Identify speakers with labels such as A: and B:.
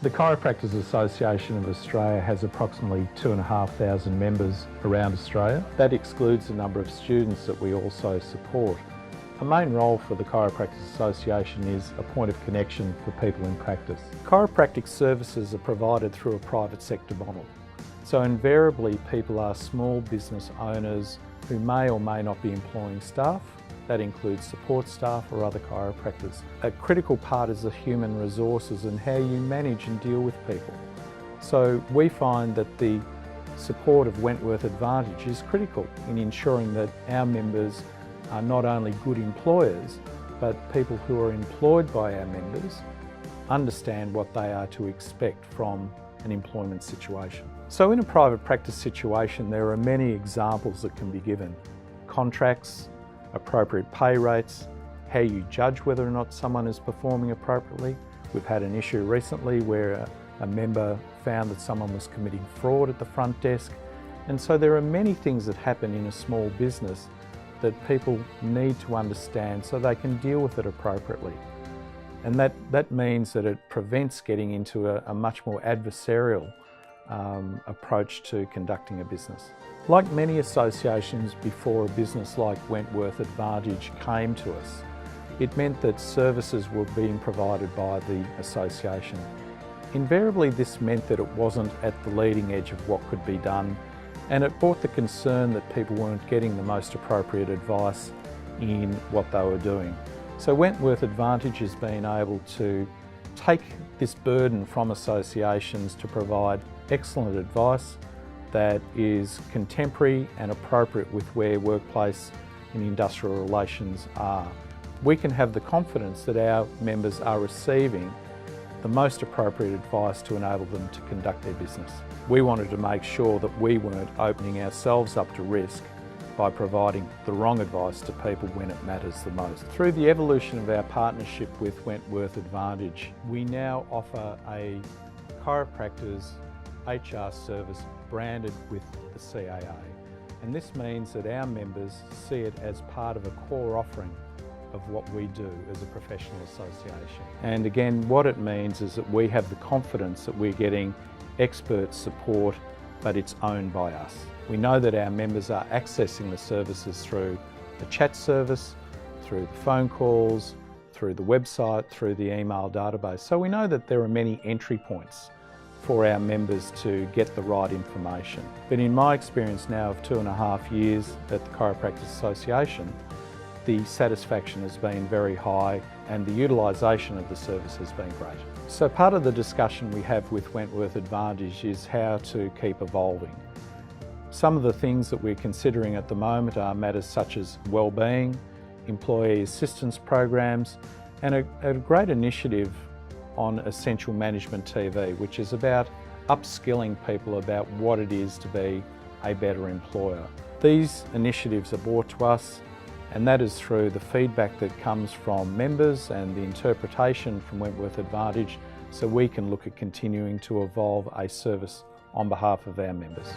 A: The Chiropractors Association of Australia has approximately 2,500 members around Australia. That excludes the number of students that we also support. A main role for the Chiropractors Association is a point of connection for people in practice. Chiropractic services are provided through a private sector model. So invariably people are small business owners who may or may not be employing staff. That includes support staff or other chiropractors. A critical part is the human resources and how you manage and deal with people. So we find that the support of Wentworth Advantage is critical in ensuring that our members are not only good employers, but people who are employed by our members understand what they are to expect from an employment situation. So in a private practice situation, there are many examples that can be given. Contracts, appropriate pay rates, how you judge whether or not someone is performing appropriately. We've had an issue recently where a member found that someone was committing fraud at the front desk. And so there are many things that happen in a small business that people need to understand so they can deal with it appropriately. And that means that it prevents getting into a much more adversarial approach to conducting a business. Like many associations before a business like Wentworth Advantage came to us, it meant that services were being provided by the association. Invariably this meant that it wasn't at the leading edge of what could be done, and it brought the concern that people weren't getting the most appropriate advice in what they were doing. So Wentworth Advantage has been able to take this burden from associations to provide excellent advice that is contemporary and appropriate with where workplace and industrial relations are. We can have the confidence that our members are receiving the most appropriate advice to enable them to conduct their business. We wanted to make sure that we weren't opening ourselves up to risk by providing the wrong advice to people when it matters the most. Through the evolution of our partnership with Wentworth Advantage, we now offer a chiropractors HR service branded with the CAA. And this means that our members see it as part of a core offering of what we do as a professional association. And again, what it means is that we have the confidence that we're getting expert support, but it's owned by us. We know that our members are accessing the services through the chat service, through the phone calls, through the website, through the email database. So we know that there are many entry points for our members to get the right information. But in my experience now of 2.5 years at the Chiropractors Association, the satisfaction has been very high and the utilisation of the service has been great. So part of the discussion we have with Wentworth Advantage is how to keep evolving. Some of the things that we're considering at the moment are matters such as wellbeing, employee assistance programs, and a great initiative on Essential Management TV, which is about upskilling people about what it is to be a better employer. These initiatives are brought to us, and that is through the feedback that comes from members and the interpretation from Wentworth Advantage, so we can look at continuing to evolve a service on behalf of our members.